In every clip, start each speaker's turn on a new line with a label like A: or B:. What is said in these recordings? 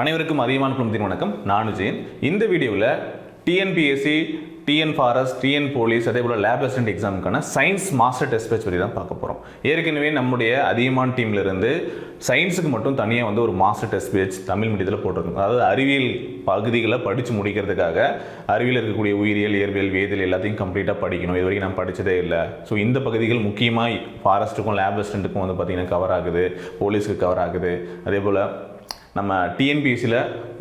A: அனைவருக்கும் அதிகமான குடும்பத்தின் வணக்கம். நான் விஜயன். இந்த வீடியோவில் TNPSC, TN forest, TN police, அதே போல் லேப் அசிஸ்டன்ட் எக்ஸாமுக்கான சயின்ஸ் மாஸ்டர் டெஸ்ட் பேட்ச் பற்றி தான் பார்க்க போகிறோம். ஏற்கனவே நம்முடைய அதியமான் டீம்லேருந்து சயின்ஸுக்கு மட்டும் தனியாக ஒரு மாஸ்டர் டெஸ்ட் பேட்ச் தமிழ் மீடியத்தில் போட்டிருக்கோம். அதாவது அறிவியல் பகுதிகளை படித்து முடிக்கிறதுக்காக அறிவியல் இருக்கக்கூடிய உயிரியல், இயற்பியல், வேதியியல் எல்லாத்தையும் கம்ப்ளீட்டாக படிக்கணும். இது வரைக்கும் நான் படித்ததே இல்லை. ஸோ இந்த பகுதிகள் முக்கியமாக ஃபாரஸ்ட்டுக்கும் லேப் அசிஸ்டண்ட்டுக்கும் பார்த்திங்கன்னா கவர் ஆகுது, போலீஸுக்கு கவர் ஆகுது. அதே போல் நம்ம டிஎன்பிஎஸ்சியில்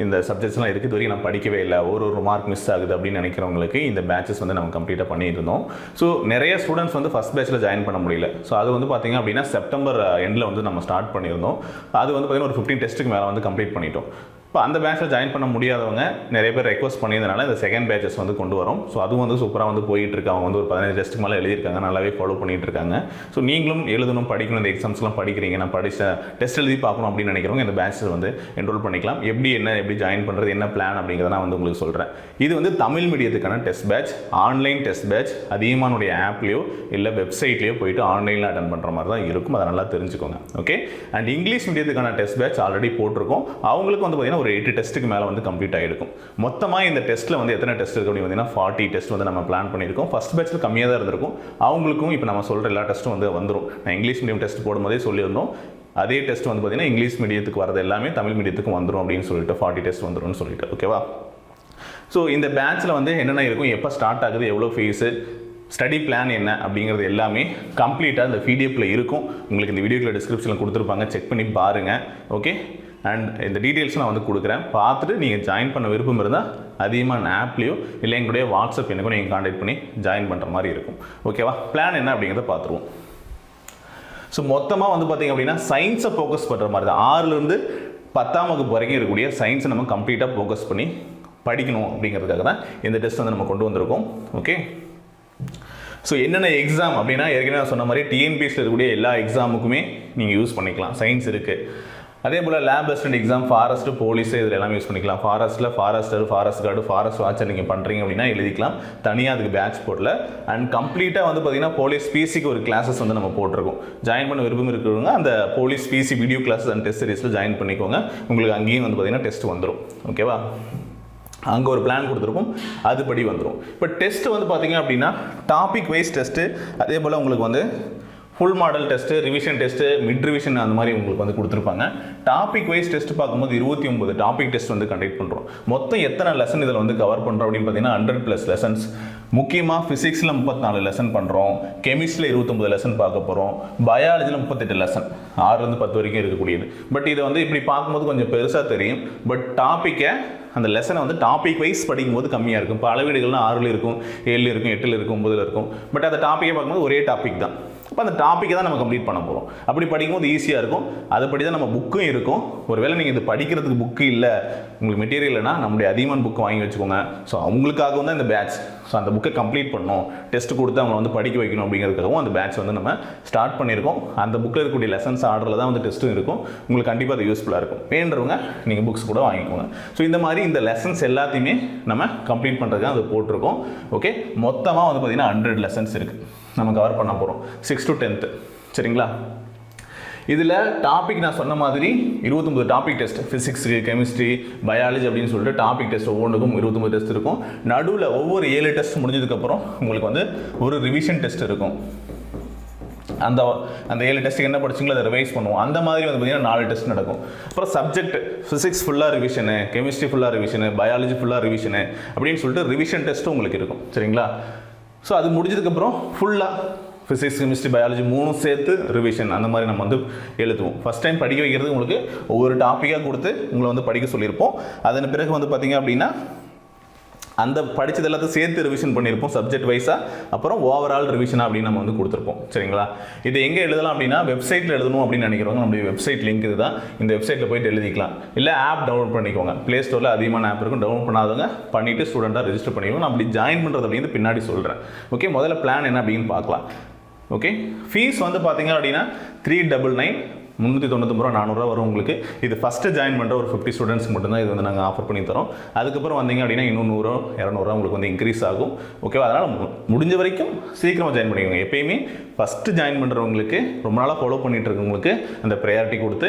A: இந்த சப்ஜெக்ட்ஸ்லாம் இருக்குது, இது வரைக்கும் நான் படிக்கவே இல்லை, ஒரு மார்க் மிஸ் ஆகுது அப்படின்னு நினைக்கிறவங்களுக்கு இந்த பேட்சஸ் நம்ம கம்ப்ளீட்டாக பண்ணிட்டு இருந்தோம். ஸோ நிறைய ஸ்டூடெண்ட்ஸ் ஃபஸ்ட் பேட்சில் ஜாயின் பண்ண முடியல. ஸோ அது பார்த்திங்க அப்படின்னா செப்டம்பர் எண்டில் நம்ம ஸ்டார்ட் பண்ணியிருந்தோம். அது பார்த்திங்கன்னா ஒரு 15 டெஸ்ட்டுக்கு மேலே கம்ப்ளீட் பண்ணிட்டோம். இப்போ அந்த பேட்சில் ஜாயின் பண்ண முடியாதவங்க நிறைய பேர் ரெக்வஸ்ட் பண்ணியிருந்தனால இந்த செகண்ட் பேட்சஸ் கொண்டு வரோம். ஸோ அதுவும் சூப்பராக போயிட்டுருக்கு. அவங்க ஒரு 15 டெஸ்ட்டுக்கு மேலே எழுதியிருக்காங்க, நல்லாவே ஃபாலோ பண்ணிகிட்டு இருக்காங்க. ஸோ நீங்களும் எழுதணும், படிக்கணும், இந்த எக்ஸாம்ஸ்லாம் படிக்கிறீங்க, நான் படித்த டெஸ்ட் எழுதி பார்க்கணும் அப்படின்னு நினைக்கிறவங்க இந்த பேட்சில் என்ரோல் பண்ணிக்கலாம். எப்படி ஜாயின் பண்ணுறது, என்ன பிளான் அப்படிங்கிறத நான் உங்களுக்கு சொல்கிறேன். இது தமிழ் மீடியத்துக்கான test batch, online test batch. அதிகமானுடைய ஆப்லேயோ இல்லை வெப்சைட்லேயோ போயிட்டு ஆன்லைனில் அட்டன் பண்ணுற மாதிரி தான் இருக்கும். அதை நல்லா தெரிஞ்சுக்கோங்க. ஓகே. அண்ட் இங்கிலீஷ் மீடியத்துக்கான டெஸ்ட் பேட்ச் ஆல்ரெடி போட்டிருக்கோம். அவங்களுக்கு பார்த்திங்கன்னா ஒரு 8 டெஸ்ட்டுக்கு மேலே கம்ப்ளீட் ஆகிருக்கும். மொத்தமாக இந்த டெஸ்ட்டில் எத்தனை டெஸ்ட் இருக்குது அப்படின்னு பார்த்தீங்கன்னா 40 டெஸ்ட் நம்ம பிளான் பண்ணியிருக்கோம். ஃபஸ்ட் பேட்சில் கம்மியாக தான் இருந்திருக்கும். அவங்களுக்கும் இப்போ நம்ம சொல்கிற எல்லா டெஸ்ட்டும் வந்துடும். நான் இங்கிலீஷ் மீடியம் டெஸ்ட் போடும்போதே சொல்லியிருந்தோம். அதே டெஸ்ட் பார்த்தீங்கன்னா இங்கிலீஷ் மீடியத்துக்கு வரது எல்லாமே தமிழ் மீடியத்துக்கு வந்துடும் அப்படின்னு சொல்லிட்டு 40 டெஸ்ட் வந்துடும் சொல்லிட்டு. ஓகேவா? ஸோ இந்த பேட்சில் என்னென்ன இருக்கும், எப்போ ஸ்டார்ட் ஆகுது, எவ்வளோ ஃபீஸு, ஸ்டடி பிளான் என்ன அப்படிங்கிறது எல்லாமே கம்ப்ளீட்டாக இந்த பிடிஎஃப்பில் இருக்கும். உங்களுக்கு இந்த வீடியோக்குள்ள டிஸ்கிரிப்ஷனில் கொடுத்துருப்பாங்க, செக் பண்ணி பாருங்கள். ஓகே. அண்ட் இந்த டீட்டெயில்ஸ் நான் கொடுக்குறேன். பார்த்துட்டு நீங்கள் ஜாயின் பண்ண விருப்பம் இருந்தால் அதிகமான ஆப்லேயோ இல்லை எங்களுடைய வாட்ஸ்அப் எனக்கும் நீங்கள் கான்டாக்ட் பண்ணி ஜாயின் பண்ணுற மாதிரி இருக்கும். ஓகேவா? பிளான் என்ன அப்படிங்கிறத பார்த்துருவோம். ஸோ மொத்தமாக பார்த்திங்க அப்படின்னா சயின்ஸை ஃபோக்கஸ் பண்ணுற மாதிரி தான். 6லேருந்து 10ஆம் வகுப்பு வரைக்கும் இருக்கக்கூடிய சயின்ஸை நம்ம கம்ப்ளீட்டாக ஃபோக்கஸ் பண்ணி படிக்கணும் அப்படிங்கிறதுக்காக தான் இந்த டெஸ்ட் நம்ம கொண்டு வந்திருக்கோம். ஓகே. ஸோ என்னென்ன எக்ஸாம் அப்படின்னா ஏற்கனவே நான் சொன்ன மாதிரி டிஎன்பிஎஸ்சியில் இருக்கக்கூடிய எல்லா எக்ஸாமுக்குமே நீங்கள் யூஸ் பண்ணிக்கலாம். சயின்ஸ் இருக்குது. அதே போல் lab assistant exam, forest, police, இதில் எல்லாமே யூஸ் பண்ணிக்கலாம். ஃபாரஸ்ட்டில் forester, forest guard, forest watcher நீங்கள் பண்ணுறீங்க அப்படின்னா எழுதிக்கலாம். தனியாக அதுக்கு பேட்ச் போடல. அண்ட் கம்ப்ளீட்டாக பார்த்திங்கன்னா போலீஸ் பிசிக்கு ஒரு கிளாஸஸ் நம்ம போட்டிருக்கோம். ஜாயின் பண்ண விருப்பம் இருக்கிறவங்க அந்த police PC video classes and test சீரிஸில் ஜாயின் பண்ணிக்கோங்க. உங்களுக்கு அங்கேயும் பார்த்திங்கன்னா டெஸ்ட் வந்துடும். ஓகேவா? அங்கே ஒரு பிளான் கொடுத்துருக்கும், அதுபடி வந்துடும். இப்போ டெஸ்ட்டு பார்த்திங்க அப்படின்னா டாபிக் வைஸ் டெஸ்ட்டு, அதே போல் உங்களுக்கு full model test, revision test, mid revision அந்த மாதிரி உங்களுக்கு கொடுத்துருப்பாங்க. டாபிக் வைஸ் டெஸ்ட் பார்க்கும்போது 29 டாபிக் டெஸ்ட் கண்டக்ட் பண்ணுறோம். மொத்தம் எத்தனை லெசன் இதில் கவர் பண்ணுறோம் அப்படின்னு பார்த்தீங்கன்னா 100+ லெசன்ஸ். முக்கியமாக ஃபிசிக்ஸில் 34 லெசன் பண்ணுறோம், கெமிஸ்ட்ரியில் 29 லெசன் பார்க்க போகிறோம், பயாலஜியில் 38 லெசன், 6லேருந்து 10 வரைக்கும் இருக்கக்கூடியது. பட் இதை இப்படி பார்க்கும்போது கொஞ்சம் பெருசாக தெரியும். பட் டாப்பிக்கை அந்த லெசனை டாபிக் வைஸ் படிக்கும்போது கம்மியாக இருக்கும். இப்போ அளவீடுகள்லாம் 6ல் இருக்கும், 7ல் இருக்கும், 8ல் இருக்கும், 9ல் இருக்கும். பட் அந்த டாப்பிக்கை பார்க்கும்போது ஒரே டாபிக் தான். அப்போ அந்த டாப்பிக்கை தான் நம்ம கம்ப்ளீட் பண்ண போகிறோம். அப்படி படிக்கும்போது ஈஸியாக இருக்கும். அதுபடி தான் நம்ம புக்கும் இருக்கும். ஒருவேளை நீங்கள் இது படிக்கிறதுக்கு புக்கு இல்லை, உங்களுக்கு மெட்டீரியல் இல்லைனா நம்முடைய அதிகமான புக்கு வாங்கி வச்சுக்கோங்க. ஸோ அவங்களுக்காகவும் தான் இந்த பேட்ச். ஸோ அந்த புக்கை கம்ப்ளீட் பண்ணணும், டெஸ்ட் கொடுத்து அவங்களை படிக்க வைக்கணும் அப்படிங்கிறதுக்காகவும் அந்த பேட்ச் நம்ம ஸ்டார்ட் பண்ணியிருக்கோம். அந்த புக்கில் இருக்கக்கூடிய லெசன்ஸ் ஆர்டரில் தான் டெஸ்ட்டும் இருக்கும். உங்களுக்கு கண்டிப்பாக அது யூஸ்ஃபுல்லாக இருக்கும். வேண்டுறவங்க நீங்கள் புக்ஸ் கூட வாங்கிக்கோங்க. ஸோ இந்த மாதிரி இந்த லெசன்ஸ் எல்லாத்தையுமே நம்ம கம்ப்ளீட் பண்ணுறதுக்கு அது போட்டிருக்கோம். ஓகே. மொத்தமாக பார்த்திங்கன்னா 100 லெசன்ஸ் இருக்குது நம்ம கவர் பண்ண போகிறோம் 6 to 10th. சரிங்களா? இதில் டாபிக் நான் சொன்ன மாதிரி 29 topic test, physics, chemistry, biology அப்படின்னு சொல்லிட்டு டாபிக் டெஸ்ட் ஒவ்வொன்றுக்கும் 29 டெஸ்ட் இருக்கும். நடுவில் ஒவ்வொரு 7 டெஸ்ட் முடிஞ்சதுக்கப்புறம் உங்களுக்கு ஒரு ரிவிஷன் டெஸ்ட் இருக்கும். அந்த 7 டெஸ்ட்டுக்கு என்ன படிச்சிங்களோ அதை ரிவைஸ் பண்ணுவோம். அந்த மாதிரி பார்த்திங்கன்னா 4 டெஸ்ட் நடக்கும். அப்புறம் சப்ஜெக்ட் ஃபிசிக்ஸ் ஃபுல்லாக ரிவிஷனு, கெமிஸ்ட்ரி ஃபுல்லாக ரிவிஷனு, பயாலஜி ஃபுல்லாக ரிவிஷனு அப்படின்னு சொல்லிட்டு ரிவிஷன் டெஸ்ட்டும் உங்களுக்கு இருக்கும். சரிங்களா? ஸோ அது முடிஞ்சதுக்கப்புறம் ஃபுல்லாக ஃபிசிக்ஸ், கெமிஸ்ட்ரி, பயாலஜி 3 சேர்த்து ரிவிஷன் அந்த மாதிரி நம்ம எழுதுவோம். ஃபஸ்ட் டைம் படிக்க வைக்கிறது உங்களுக்கு ஒவ்வொரு டாப்பிக்காக கொடுத்து உங்களை படிக்க சொல்லியிருப்போம். அதன் பிறகு பார்த்திங்க அப்படின்னா அந்த படித்தது எல்லாத்தையும் சேர்த்து ரிவிஷன் பண்ணியிருப்போம் சப்ஜெக்ட் வைஸாக. அப்புறம் ஓவரால் ரிவிஷனாக அப்படின்னு நம்ம கொடுத்துருப்போம். சரிங்களா? இது எங்கே எழுதலாம் அப்படின்னா வெப்சைட்டில் எழுதணும் அப்படின்னு நினைக்கிறவங்க நம்மளுடைய வெப்சைட் லிங்க் இது தான். இந்த வெப்சைட்டில் போய்ட்டு எழுதிக்கலாம். இல்லை ஆப் டவுன்லோட் பண்ணிக்கோங்க. ப்ளே ஸ்டோரில் அதிகமான ஆப் இருக்கும். டவுன்லோட் பண்ணாதவங்க பண்ணிவிட்டு ஸ்டூடெண்ட்டாக ரெஜிஸ்டர் பண்ணிக்கோங்க. நான் அப்படி ஜாயின் பண்ணுறது அப்படின்னு பின்னாடி சொல்கிறேன். ஓகே. முதல்ல பிளான் என்ன அப்படின்னு பார்க்கலாம். ஓகே. ஃபீஸ் பார்த்திங்க அப்படின்னா 399 399 ரூபா 400 வரும் உங்களுக்கு. இது ஃபஸ்ட்டு ஜாயின் பண்ணுற ஒரு 50 ஸ்டூடெண்ட்ஸ்க்கு மட்டும்தான் இது வந்து நாங்கள் ஆஃபர் பண்ணி தரோம். அதுக்கப்புறம் வந்தீங்க அப்படின்னா இன்னும் 100 200 உங்களுக்கு வந்து இன்க்ரீஸ் ஆகும். ஓகேவா? அதனால் முடிஞ்ச வரைக்கும் சீக்கிரமாக ஜாயின் பண்ணிக்கோங்க. எப்பயுமே ஃபஸ்ட்டு ஜாயின் பண்ணுறவங்களுக்கு ரொம்ப நாளாக ஃபாலோ பண்ணிட்டு இருக்கவங்களுக்கு அந்த ப்ரையாரிட்டி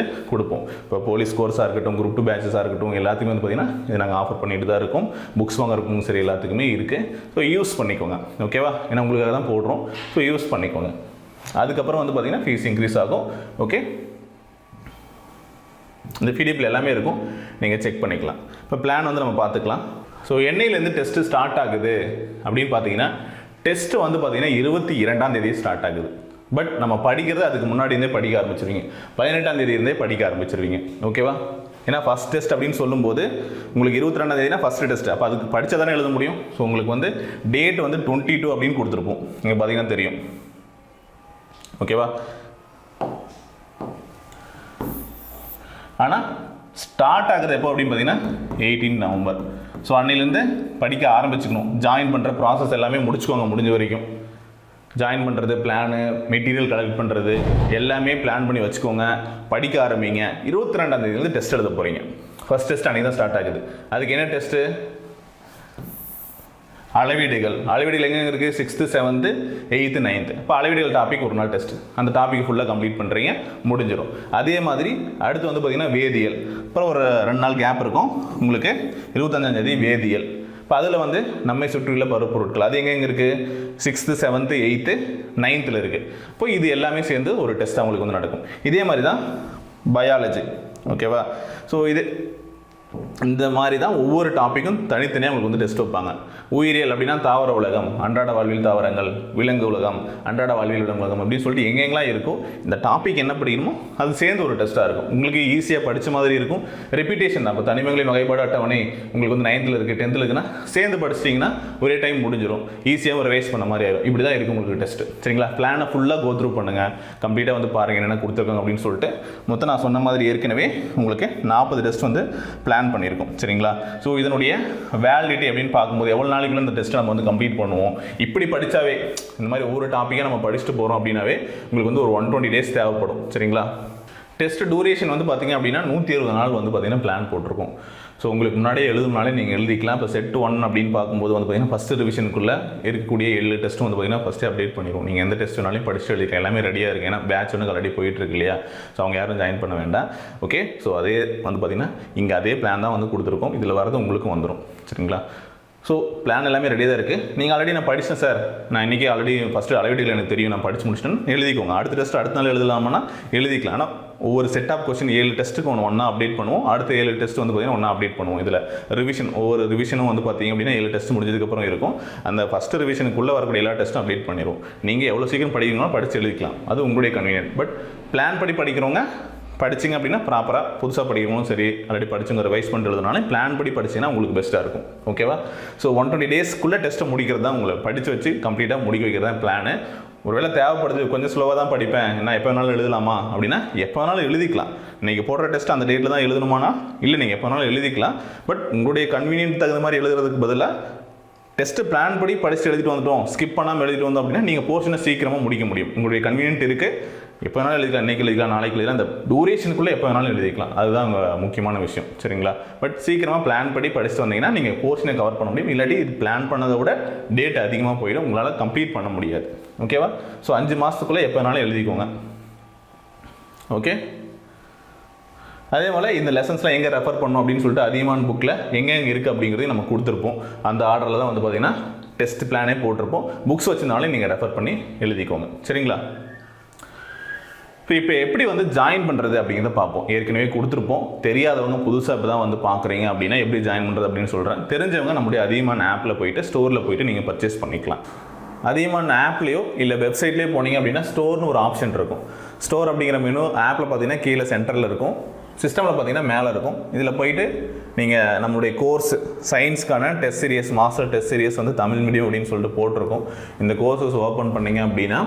A: கொடுப்போம். இப்போ போலீஸ் கோர்ஸாக இருக்கட்டும், குரூப் 2 பேட்சஸாக இருக்கட்டும், எல்லாத்துக்குமே வந்து பார்த்திங்கன்னா இது நாங்கள் ஆஃபர் பண்ணிட்டு தான் இருக்கோம். புக்ஸ் வாங்குறதுக்கும் சரி எல்லாத்துக்குமே இருக்குது. ஸோ யூஸ் பண்ணிக்கோங்க. ஓகேவா? ஏன்னா உங்களுக்காக தான் போடுறோம். ஸோ யூஸ் பண்ணிக்கோங்க. அதுக்கப்புறம் வந்து பார்த்திங்கன்னா ஃபீஸ் இன்க்ரீஸ் ஆகும். ஓகே, இந்த பிடிஎஃப்ல எல்லாமே இருக்கும், நீங்கள் செக் பண்ணிக்கலாம். இப்போ பிளான் வந்து நம்ம பார்த்துக்கலாம். ஸோ என்னையிலேருந்து டெஸ்ட்டு ஸ்டார்ட் ஆகுது அப்படின்னு பார்த்தீங்கன்னா, டெஸ்ட்டு வந்து பார்த்தீங்கன்னா 22ஆம் தேதி ஸ்டார்ட் ஆகுது. பட் நம்ம படிக்கிறது அதுக்கு முன்னாடி இருந்தே படிக்க ஆரம்பிச்சிருவீங்க. 18ஆம் தேதி இருந்தே படிக்க ஆரம்பிச்சிருவீங்க. ஓகேவா? ஏன்னா ஃபஸ்ட் டெஸ்ட் அப்படின்னு சொல்லும்போது உங்களுக்கு 22ஆம் தேதினா ஃபஸ்ட்டு டெஸ்ட். அப்போ அதுக்கு படித்தா தானே எழுத முடியும். ஸோ உங்களுக்கு வந்து டேட் வந்து 22 அப்படின்னு கொடுத்துருப்போம். நீங்கள் பார்த்தீங்கன்னா தெரியும். ஓகேவா? ஆனால் ஸ்டார்ட் ஆகுது எப்போ அப்படின்னு பார்த்தீங்கன்னா 18 நவம்பர். ஸோ அன்னையிலேருந்து படிக்க ஆரம்பிச்சுக்கணும். ஜாயின் பண்ணுற ப்ராசஸ் எல்லாமே முடிச்சுக்கோங்க. முடிஞ்ச வரைக்கும் ஜாயின் பண்ணுறது, பிளானு, மெட்டீரியல் கலெக்ட் பண்ணுறது எல்லாமே பிளான் பண்ணி வச்சுக்கோங்க. படிக்க ஆரம்பிங்க. 22ஆம் தேதியிலேருந்து டெஸ்ட் எழுத போகிறீங்க. ஃபஸ்ட் டெஸ்ட் அன்றைக்கி தான் ஸ்டார்ட் ஆகுது. அதுக்கு என்ன டெஸ்ட்டு? அளவீடுகள். அளவீடுகள் எங்கே இருக்குது? 6th 7th 8th 9th. இப்போ அளவீடுகள் டாபிக் ஒரு நாள் டெஸ்ட். அந்த டாபிக் ஃபுல்லாக கம்ப்ளீட் பண்ணுறீங்க, முடிஞ்சிடும். அதே மாதிரி அடுத்து வந்து பார்த்திங்கன்னா வேதியியல். அப்புறம் ஒரு 2 நாள் கேப் இருக்கும் உங்களுக்கு. 25ஆம் தேதி வேதியியல். இப்போ அதில் வந்து நம்மை சுற்றியுள்ள பருப்பொருட்கள் அது எங்கெங்கே இருக்குது? 6th 7th 8th 9th இருக்குது. இப்போ இது எல்லாமே சேர்ந்து ஒரு டெஸ்ட் அவங்களுக்கு வந்து நடக்கும். இதே மாதிரி தான் பயாலஜி. ஓகேவா? ஸோ இது இந்த மாதிரி தான் ஒவ்வொரு டாப்பிக்கும் தனித்தனியாக உங்களுக்கு வந்து டெஸ்ட் வைப்பாங்க. உயிரியல் அப்படின்னா தாவர உலகம், அன்றாட வாழ்வியல் தாவரங்கள், விலங்கு உலகம், அன்றாட வாழ்வியல் விலங்கு உலகம் அப்படின்னு சொல்லிட்டு எங்கெங்கெல்லாம் இருக்கும் இந்த டாபிக் என்ன படிக்கணுமோ அது சேர்ந்து ஒரு டெஸ்ட்டாக இருக்கும். உங்களுக்கு ஈஸியாக படித்த மாதிரி இருக்கும். ரெப்பிட்டேஷன் தான். இப்போ தனிமங்களின் வகைப்பாடு அட்டவணை உங்களுக்கு வந்து 9th இருக்குது 10th இருக்குன்னா சேர்ந்து படிச்சிட்டிங்கன்னா ஒரே டைம் முடிஞ்சிடும். ஈஸியாக ஒரு ரிவைஸ் பண்ண மாதிரி ஆயிடும். இப்படி தான் இருக்கும் உங்களுக்கு டெஸ்ட்டு. சரிங்களா? பிளானை ஃபுல்லாக கோ த்ரூ பண்ணுங்கள். கம்ப்ளீட்டாக வந்து பாருங்கள் என்னென்ன கொடுத்துருக்காங்க அப்படின்னு சொல்லிட்டு. மொத்தம் நான் சொன்ன மாதிரி ஏற்கனவே உங்களுக்கு 40 டெஸ்ட் வந்து பிளான் பண்ணியிருக்கோம். சரிங்களா? ஸோ இதனுடைய வேலிடிட்டி அப்படின்னு பார்க்கும்போது எவ்வளோ நாளைக்குள்ள இந்த டெஸ்ட்டை நம்ம வந்து கம்ப்ளீட் பண்ணுவோம். இப்படி படித்தாவே இந்த மாதிரி ஒவ்வொரு டாப்பிக்காக நம்ம படிச்சுட்டு போகிறோம் அப்படின்னாவே உங்களுக்கு வந்து ஒரு 120 days தேவைப்படும். சரிங்களா? டெஸ்ட் டூரேஷன் வந்து பார்த்திங்க அப்படின்னா 120 நாள் வந்து பார்த்திங்கன்னா பிளான் போட்டிருக்கோம். ஸோ உங்களுக்கு முன்னாடியே எழுதுனாலே நீங்கள் எழுதிக்கலாம். இப்போ செட் 1 அப்படின்னு பார்க்கும்போது வந்து பார்த்திங்கன்னா ஃபஸ்ட்டு ரிவிஷனுக்குள்ளே இருக்கக்கூடிய 7 டெஸ்ட்டும் வந்து பார்த்திங்கன்னா ஃபஸ்ட்டு அப்டேட் பண்ணிடுவோம். நீங்கள் எந்த டெஸ்ட் வேணாலும் படிச்சுட்டு எழுதிக்கலாம். எல்லாமே ரெடியாக இருக்குது. ஏன்னா பேட்ச் ஒன்று ஆல்ரெடி போயிட்டுருக்கு இல்லையா? ஸோ அவங்க யாரும் ஜாயின் பண்ண வேண்டாம். ஓகே, ஸோ அதே வந்து பார்த்திங்கன்னா இங்கே அதே பிளான் தான் வந்து கொடுத்துருக்கோம். இதில் வரது உங்களுக்கும் வந்துடும். சரிங்களா? ஸோ பிளான் எல்லாமே ரெடியாக தான் இருக்குது. நீங்கள் ஆல்ரெடி நான் படித்தேன் சார், நான் இன்றைக்கி ஆல்ரெடி ஃபஸ்ட்டு அளவீடுகள் எனக்கு தெரியும், நான் படித்து முடிச்சிட்டேன்னு எழுதிக்கோங்க. அடுத்த டெஸ்ட் அடுத்த நாள் எழுதலாமான்னா எழுதிக்கலாம். ஆனால் ஒவ்வொரு செட் ஆஃப் கொஸ்டின் 7 டெஸ்ட்டுக்கு ஒன்றா அப்டேட் பண்ணுவோம். அடுத்த 7 டெஸ்ட் வந்து பார்த்திங்கன்னா ஒன்றா அப்டேட் பண்ணுவோம். இதில் ரிவிஷன் ஒவ்வொரு ரிவிஷனும் வந்து பார்த்திங்க அப்படின்னா 7 டெஸ்ட் முடிஞ்சதுக்கப்புறம் இருக்கும். அந்த ஃபஸ்ட்டு ரிவிஷனுக்குள்ளே வரக்கூடிய எல்லா டெஸ்ட்டும் அப்டேட் பண்ணிடுவோம். நீங்கள் எவ்வளோ சீக்கிரம் படிக்கிறீங்களோ படித்து எழுதிக்கலாம். அது உங்களுடைய கன்வீனியன்ட். பட் பிளான் படி படிக்கிறவங்க படிச்சிங்க அப்படின்னா ப்ராப்பராக புதுசாக படிக்கணும். சரி, ஆல்ரெடி படிச்சுங்க ரிவைஸ் பண்ணுறதுனால பிளான் படி படிச்சிங்கன்னா உங்களுக்கு பெஸ்ட்டாக இருக்கும். ஓகேவா? ஸோ 120 daysக்குள்ளே டெஸ்ட்டை முடிக்கிறது தான் உங்களை படித்து வச்சு கம்ப்ளீட்டாக முடிக்க வைக்கிறது தான் பிளானு. ஒருவேளை தேவைப்படுது கொஞ்சம் ஸ்லோவாக தான் படிப்பேன், நான் எப்போ வேணாலும் எழுதலாமா அப்படின்னா எப்போ வேணாலும் எழுதிக்கலாம். இன்றைக்கி போடுற டெஸ்ட் அந்த டேட்டில் தான் எழுதணுமானா இல்லை, நீங்கள் எப்போ வேணாலும் எழுதிக்கலாம். பட் உங்களுடைய கன்வீனியன்ட் தகுந்த மாதிரி எழுதுறதுக்கு பதிலாக டெஸ்ட்டு பிளான் படி படித்து எழுதிட்டு வந்துட்டோம், ஸ்கிப் பண்ணாமல் எழுதிட்டு வந்தோம் அப்படின்னா நீங்கள் போர்ஷனை சீக்கிரமாக முடிக்க முடியும். உங்களுடைய கன்வீனியன்ட் இருக்குது. எப்போ வேணாலும் எழுதிக்கலாம், இன்றைக்கி எழுதிக்கலாம், நாளைக்கு எழுதிக்கலாம். அந்த டூரேஷனுக்குள்ளே எப்போ வேணாலும் எழுதிக்கலாம். அதுதான் அங்கே முக்கியமான விஷயம். சரிங்களா? பட் சீக்கிரமாக பிளான் படி படிச்சுட்டு வந்தீங்கன்னா நீங்கள் போர்ஷனை கவர் பண்ண முடியும். இல்லாட்டி இது பிளான் பண்ணதை விட டேட் அதிகமாக போயிடும், உங்களால் கம்ப்ளீட் பண்ண முடியாது. ஓகேவா? ஸோ 5 மாதத்துக்குள்ளே எப்போ வேணாலும் எழுதிக்கோங்க. ஓகே, அதே போல் இந்த லெசன்ஸ்லாம் எங்கே ரெஃபர் பண்ணணும் அப்படின்னு சொல்லிட்டு அதியமான் புக்கில் எங்கே இருக்குது அப்படிங்கிறதையும் நம்ம கொடுத்துருப்போம். அந்த ஆர்டரில் தான் வந்து பார்த்திங்கன்னா டெஸ்ட் பிளானே போட்டிருப்போம். புக்ஸ் வச்சுருந்தாலும் நீங்கள் ரெஃபர் பண்ணி எழுதிக்கோங்க. சரிங்களா? இப்போ எப்படி வந்து ஜாயின் பண்ணுறது அப்படிங்கிறத பார்ப்போம். ஏற்கனவே கொடுத்துருப்போம். தெரியாதவங்க புதுசாக இப்போ தான் வந்து பார்க்குறீங்க அப்படின்னா எப்படி ஜாயின் பண்ணுறது அப்படின்னு சொல்கிறேன். தெரிஞ்சவங்க நம்முடைய அதியமான் ஆப்பில் போய்ட்டு ஸ்டோரில் போய்ட்டு நீங்கள் பர்ச்சேஸ் பண்ணிக்கலாம். அதியமான் ஆப்லேயோ இல்லை வெப்சைட்லேயோ போனீங்க அப்படின்னா ஸ்டோர்னு ஒரு ஆப்ஷன் இருக்கும். ஸ்டோர் அப்படிங்கிற மெனு ஆப்பில் பார்த்தீங்கன்னா கீழே சென்டரில் இருக்கும், சிஸ்டமில் பார்த்தீங்கன்னா மேலே இருக்கும். இதில் போயிட்டு நீங்கள் நம்மளுடைய கோர்ஸ் சயின்ஸ்க்கான test series master test series வந்து தமிழ் மீடியம் அப்படின்னு சொல்லிட்டு போட்டிருக்கோம். இந்த கோர்ஸஸ் ஓப்பன் பண்ணிங்க அப்படின்னா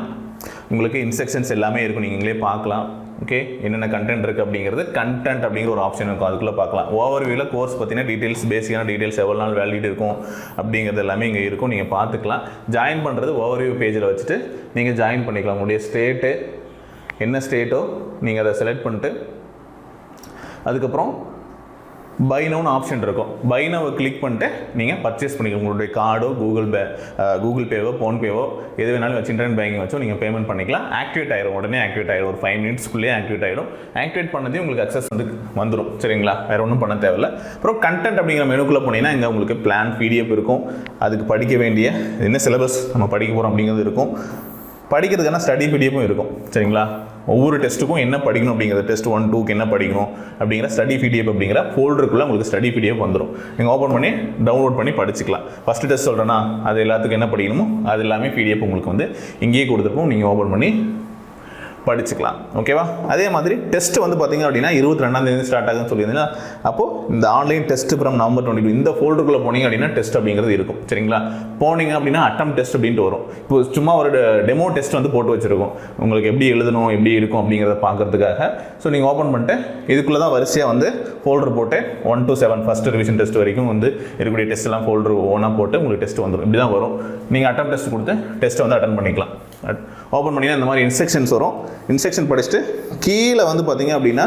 A: உங்களுக்கு இன்ஸ்ட்ரக்ஷன்ஸ் எல்லாமே இருக்கும். நீங்களே பார்க்கலாம். ஓகே, என்னென்ன கண்டென்ட் இருக்குது அப்படிங்கிறது கண்டென்ட் அப்படிங்கிற ஒரு ஆப்ஷன் இருக்கும். அதுக்குள்ளே பார்க்கலாம். ஓவர்வியூவில் கோர்ஸ் பார்த்தீங்கன்னா டீட்டெயில்ஸ், பேசிக்கான டீட்டெயில்ஸ், எவ்வளோ நாள் வேலிட் இருக்கும் அப்படிங்கிறது எல்லாமே இங்கே இருக்கும். நீங்கள் பார்த்துக்கலாம். ஜாயின் பண்ணுறது ஓவர்வியூ பேஜில் வச்சுட்டு நீங்கள் ஜாயின் பண்ணிக்கலாம். உங்களுடைய ஸ்டேட்டு, என்ன ஸ்டேட்டோ நீங்கள் அதை செலக்ட் பண்ணிட்டு அதுக்கப்புறம் பை நவுன்னு ஆப்ஷன் இருக்கும். பை நவை கிளிக் பண்ணிட்டு நீங்கள் பர்ச்சேஸ் பண்ணிக்கலாம். உங்களுடைய கார்டோ கூகுள் பேவோ ஃபோன்பேவோ எது வேணாலும் வச்சு இன்டர்நெட் பேங்கிங் வச்சோ நீங்கள் பேமெண்ட் பண்ணிக்கலாம். ஆக்டிவேட் ஆயிடும், உடனே ஆக்டிவேட் ஆகிடும். ஒரு 5 மினிட்ஸ்க்குள்ளேயே ஆக்டிவேட் ஆகிடும். ஆக்டிவேட் பண்ணதே உங்களுக்கு அக்சஸ் வந்து வந்துடும். சரிங்களா, வேறு ஒன்றும் பண்ண தேவையில்லை. அப்புறம் கண்டென்ட் அப்படிங்கிற மெனுக்குள்ளே போனீங்கன்னா இங்கே உங்களுக்கு பிளான் PDF இருக்கும். அதுக்கு படிக்க வேண்டிய என்ன சிலபஸ் நம்ம படிக்க போகிறோம் அப்படிங்கிறது இருக்கும். படிக்கிறதுக்கான ஸ்டடி பிடிஎஃப்பும் இருக்கும். சரிங்களா, ஒவ்வொரு டெஸ்ட்டுக்கும் என்ன படிக்கணும் அப்படிங்கிறது, டெஸ்ட் 1, 2க்கு என்ன படிக்கணும் அப்படிங்கிற ஸ்டடி பிடிஎஃப் அப்படிங்கிற ஃபோல்டருக்குள்ளே உங்களுக்கு ஸ்டடி பிடிஎஃப் வந்துடும். நீங்கள் ஓப்பன் பண்ணி டவுன்லோட் பண்ணி படிச்சுக்கலாம். ஃபஸ்ட்டு டெஸ்ட் சொல்கிறேன்னா அது எல்லாத்துக்கும் என்ன படிக்கணுமோ அது எல்லாமே பிடிஎஃப் உங்களுக்கு வந்து இங்கேயே கொடுத்துருப்போம். நீங்கள் ஓப்பன் பண்ணி படிச்சுக்கலாம். ஓகேவா, அதே மாதிரி டெஸ்ட் வந்து பார்த்தீங்க அப்படின்னா 22ஆம் ஸ்டார்ட் ஆகுதுன்னு சொல்லியிருந்தீங்கன்னா அப்போது இந்த ஆன்லைன் டெஸ்ட் ஃப்ரம் நவம்பர் 22 இந்த ஃபோல்டருக்குள்ளே போனீங்க அப்படின்னா டெஸ்ட் அப்படிங்கிறது இருக்கும். சரிங்களா, போனீங்க அப்படின்னா அட்டம் டெஸ்ட் அப்படின்ட்டு வரும். இப்போ சும்மா ஒரு டெமோ டெஸ்ட் வந்து போட்டு வச்சுருக்கோம் உங்களுக்கு எப்படி எழுதணும் எப்படி இருக்கும் அப்படிங்கிறத பார்க்கறதுக்காக. ஸோ நீங்கள் ஓப்பன் பண்ணிட்டு இதுக்குள்ளே தான் வரிசையாக வந்து ஃபோல்டர் போட்டு 1 to 7 ஃபஸ்ட் ரிவிஷன் டெஸ்ட் வரைக்கும் வந்து இருக்கக்கூடிய டெஸ்ட் எல்லாம் ஃபோல்டர் ஒவ்வொன்றா போட்டு உங்களுக்கு டெஸ்ட் வந்துடும். இப்படி தான் வரும். நீங்கள் அட்டம் டெஸ்ட் கொடுத்து டெஸ்ட்டை வந்து அட்டன் பண்ணிக்கலாம். ஓப்பன் பண்ணிங்கன்னா இந்த மாதிரி இன்ஸ்ட்ரக்ஷன்ஸ் வரும். இன்ஸ்ட்ரக்ஷன் படிச்சுட்டு கீழே வந்து பார்த்தீங்க அப்படின்னா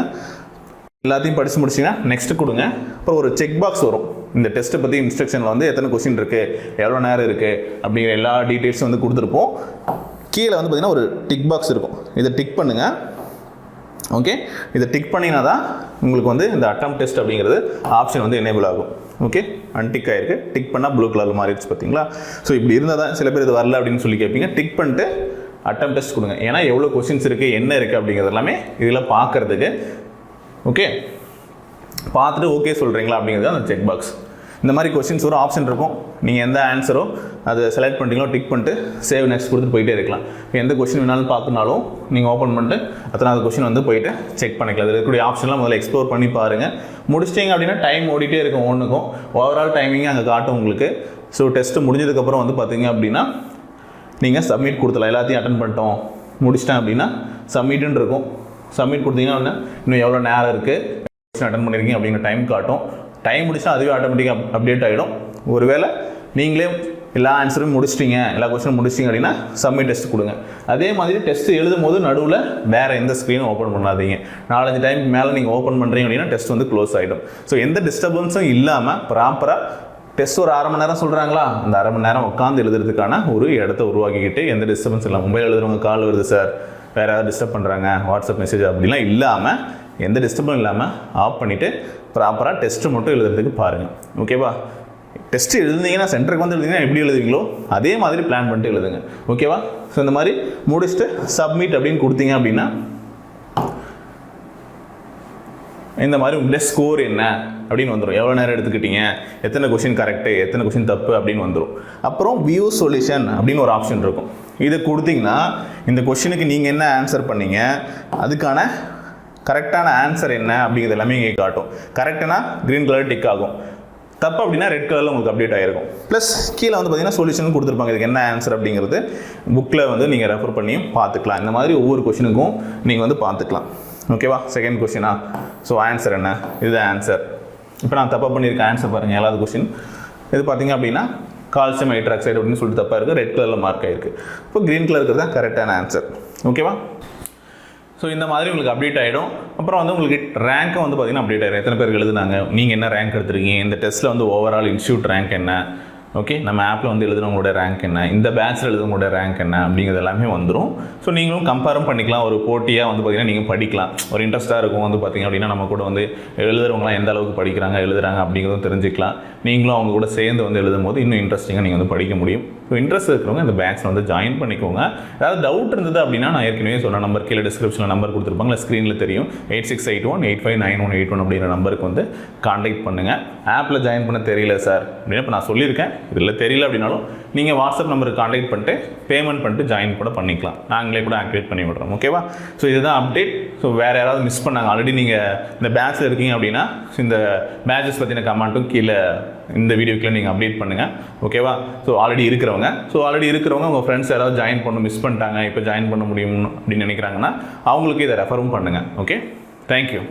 A: எல்லாத்தையும் படித்து முடிச்சிங்கன்னா நெக்ஸ்ட் கொடுங்க. அப்புறம் ஒரு செக் பாக்ஸ் வரும். இந்த டெஸ்ட்டை பற்றி இன்ஸ்ட்ரக்ஷனில் வந்து எத்தனை கொஸ்டின் இருக்குது, எவ்வளோ நேரம் இருக்குது அப்படிங்கிற எல்லா டீட்டெயில்ஸும் வந்து கொடுத்துருப்போம். கீழே வந்து பார்த்தீங்கன்னா ஒரு டிக் பாக்ஸ் இருக்கும். இதை டிக் பண்ணுங்கள். ஓகே, இதை டிக் பண்ணினா தான் உங்களுக்கு வந்து இந்த அட்டம் டெஸ்ட் அப்படிங்கிறது ஆப்ஷன் வந்து எனேபிள் ஆகும். ஓகே, அன்டிக் ஆகிருக்கு. டிக் பண்ணால் ப்ளூ கலர் மாறிடுச்சு பார்த்தீங்களா. ஸோ இப்படி இருந்தால் தான் சில பேர் இது வரல அப்படின்னு சொல்லி கேட்பீங்க. டிக் பண்ணிட்டு அட்டம் டெஸ்ட் கொடுங்க. ஏன்னா எவ்வளோ கொஸ்டின்ஸ் இருக்குது என்ன இருக்குது அப்படிங்கிறது எல்லாமே இதில் பார்க்குறதுக்கு. ஓகே, பார்த்துட்டு ஓகே சொல்கிறீங்களா அப்படிங்கிறது அந்த செக் பாக்ஸ். இந்த மாதிரி கொஸ்டின்ஸ் ஒரு ஆப்ஷன் இருக்கும். நீங்கள் எந்த ஆன்சரோ அதை செலக்ட் பண்ணிட்டீங்களோ டிக் பண்ணிட்டு சேவ் நெக்ஸ்ட் கொடுத்துட்டு போயிட்டே இருக்கலாம். எந்த கொஸ்டின் வேணாலும் பார்க்கணுனாலும் நீங்கள் ஓப்பன் பண்ணிட்டு அத்தனாவது கொஸ்டின் வந்து போயிட்டு செக் பண்ணிக்கலாம். அதில் இருக்கக்கூடிய ஆப்ஷன்லாம் முதல்ல எக்ஸ்ப்ளோர் பண்ணி பாருங்கள். முடிச்சிட்டிங்க அப்படின்னா டைம் ஓடிட்டே இருக்கும். ஒன்றுக்கும் ஓவரால் டைமிங் அங்கே காட்டும் உங்களுக்கு. ஸோ டெஸ்ட்டு முடிஞ்சதுக்கப்புறம் வந்து பார்த்தீங்க அப்படின்னா நீங்கள் சப்மிட் கொடுத்துலாம். எல்லாத்தையும் அட்டன் பண்ணிட்டோம் முடிச்சிட்டேன் அப்படின்னா சப்மிட்டுன்னு இருக்கும். சப்மிட் கொடுத்தீங்கன்னா இன்னும் எவ்வளோ நேரம் இருக்குது அட்டன் பண்ணியிருக்கீங்க அப்படிங்கிற டைம் காட்டும். டைம் முடிச்சா அதுவே ஆட்டோமேட்டிக்காக அப்டேட் ஆகிடும். ஒருவேளை நீங்களே எல்லா ஆன்சரும் முடிச்சிட்டிங்க, எல்லா கொஸ்டினும் முடிச்சிட்டிங்க அப்படின்னா சப்மிட் டெஸ்ட் கொடுங்க. அதே மாதிரி டெஸ்ட் எழுதும் போது நடுவில் வேறு எந்த ஸ்க்ரீனும் ஓப்பன் பண்ணாதீங்க. 4-5 டைம் மேலே நீங்கள் ஓப்பன் பண்ணுறீங்க அப்படின்னா டெஸ்ட் வந்து க்ளோஸ் ஆகிடும். ஸோ எந்த டிஸ்டர்பன்ஸும் இல்லாமல் ப்ராப்பராக டெஸ்ட் ஒரு 1/2 மணி நேரம் சொல்கிறாங்களா, அந்த 1/2 மணி நேரம் உட்காந்து எழுதுறதுக்கான ஒரு இடத்த உருவாக்கிக்கிட்டு எந்த டிஸ்டர்பன்ஸ் இல்லை. மொபைல் எழுதுறவங்க கால் வருது சார், வேறு யாராவது டிஸ்டர்ப் பண்ணுறாங்க, வாட்ஸ்அப் மெசேஜ் அப்படிலாம் இல்லாமல் எந்த டிஸ்டர்பும் இல்லாமல் ஆஃப் பண்ணிவிட்டு ப்ராப்பராக டெஸ்ட்டு மட்டும் எழுதுறதுக்கு பாருங்கள். ஓகேவா, டெஸ்ட் எழுதுனீங்கன்னா சென்டருக்கு வந்து எழுதிங்கன்னா எப்படி எழுதுவீங்களோ அதே மாதிரி பிளான் பண்ணிட்டு எழுதுங்க. ஓகேவா, ஸோ இந்த மாதிரி முடிச்சுட்டு சப்மிட் அப்படின்னு கொடுத்தீங்க அப்படின்னா இந்த மாதிரி உங்களுடைய ஸ்கோர் என்ன அப்படின்னு வந்துடும். எவ்வளோ நேரம் எடுத்துக்கிட்டீங்க, எத்தனை கொஸ்டின் கரெக்டு, எத்தனை கொஸ்டின் தப்பு அப்படின்னு வந்துடும். அப்புறம் வியூ சொல்யூஷன் அப்படின்னு ஒரு ஆப்ஷன் இருக்கும். இதை கொடுத்தீங்கன்னா இந்த கொஸ்டினுக்கு நீங்கள் என்ன ஆன்சர் பண்ணீங்க, அதுக்கான கரெக்டான ஆன்சர் என்ன அப்படிங்கிறது எல்லாமே இங்கே காட்டும். கரெக்டுனா க்ரீன் கலர் டிக் ஆகும், தப்பு அப்படின்னா ரெட் கலரில் உங்களுக்கு அப்டேட் ஆகிருக்கும். ப்ளஸ் கீழே வந்து பார்த்தீங்கன்னா சொல்யூஷன் கொடுத்துருப்பாங்க. இதுக்கு என்ன ஆன்சர் அப்படிங்கிறது புக்கில் வந்து நீங்கள் ரெஃபர் பண்ணியும் பார்த்துக்கலாம். இந்த மாதிரி ஒவ்வொரு கொஸ்டினுக்கும் நீங்கள் வந்து பார்த்துக்கலாம். ஓகேவா, செகண்ட் கொஸ்டினா, ஸோ ஆன்சர் என்ன, இதுதான் ஆன்சர். இப்போ நான் தப்பாக பண்ணியிருக்கேன் ஆன்சர் பாருங்கள். 7வது கொஸ்டின் இது பார்த்தீங்க அப்படின்னா கால்சியம் ஹைட்ராக்சைடு அப்படின்னு சொல்லிட்டு தப்பாக இருக்குது, ரெட் கலரில் மார்க் ஆகிருக்கு. இப்போ க்ரீன் கலர் இருக்கிறது தான் கரெக்டான ஆன்சர். ஓகேவா, ஸோ இந்த மாதிரி உங்களுக்கு அப்டேட் ஆகிடும். அப்புறம் வந்து உங்களுக்கு ரேங்க்கும் வந்து பார்த்தீங்கன்னா அப்டேட் ஆகிடும். எத்தனை பேருக்கு எழுதுனாங்க, நீங்கள் என்ன ரேங்க் எடுத்துருக்கீங்க, இந்த டெஸ்ட்டில் வந்து ஓவரால் இன்ஸ்டியூட் ரேங்க் என்ன, ஓகே நம்ம ஆப்பில் வந்து எழுதுனவங்களோட ரேங்க் என்ன, இந்த பேட்சில் எழுதுனவங்களோட ரேங்க் என்ன அப்படிங்கிறது எல்லாமே வந்துடும். ஸோ நீங்களும் கம்பேரும் பண்ணிக்கலாம். ஒரு போட்டியாக வந்து பார்த்திங்கன்னா நீங்கள் படிக்கலாம். ஒரு இன்ட்ரெஸ்ட்டாக இருக்கும் வந்து பார்த்திங்க அப்படின்னா நம்ம கூட வந்து எழுதுறவங்களாம் எந்த அளவுக்கு படிக்கிறாங்க எழுதுறாங்க அப்படிங்கிறதும் தெரிஞ்சுக்கலாம். நீங்களும் அவங்க கூட சேர்ந்து வந்து எழுதும் போது இன்னும் இன்ட்ரெஸ்டிங்காக நீங்கள் வந்து படிக்க முடியும். ஸோ இன்ட்ரெஸ்ட் இருக்கிறவங்க இந்த பேட்சில் வந்து ஜாயின் பண்ணிக்கோங்க. ஏதாவது டவுட் இருந்தது அப்படின்னா நான் ஏற்கனவே சொன்ன நம்பர் கீழே டிஸ்கிரிப்ஷனில் நம்பர் கொடுத்துருப்பாங்க, ஸ்க்ரீனில் தெரியும். 8681859181 அப்படிங்கிற நம்பருக்கு வந்து கான்டாக்ட் பண்ணுங்கள். ஆப்பில் ஜாயின் பண்ண தெரியல சார் அப்படின்னு இப்போ நான் சொல்லியிருக்கேன். இதில் தெரியல அப்படின்னாலும் நீங்கள் வாட்ஸ்அப் நம்பருக்கு கான்டாக்ட் பண்ணிட்டு பேமெண்ட் பண்ணிட்டு ஜாயின் கூட பண்ணிக்கலாம். நாங்களே கூட ஆக்டிவேட் பண்ணி விட்றோம். ஓகேவா, ஸோ இதுதான் அப்டேட். ஸோ வேறு யாராவது மிஸ் பண்ணாங்க, ஆல்ரெடி நீங்கள் இந்த பேட்சில் இருக்கீங்க அப்படின்னா இந்த பேட்சஸ் பற்றின கமெண்ட்டும் கீழே இந்த வீடியோக்குள்ளே நீங்கள் அப்டேட் பண்ணுங்கள். ஓகேவா, ஸோ ஆல்ரெடி இருக்கிறவங்க உங்கள் ஃப்ரெண்ட்ஸ் யாராவது ஜாயின் பண்ண மிஸ் பண்ணிட்டாங்க, இப்போ ஜாயின் பண்ண முடியும் அப்படின்னு நினைக்கிறாங்கன்னா அவங்களுக்கு இதை ரெஃபரும் பண்ணுங்கள். Okay, thank you.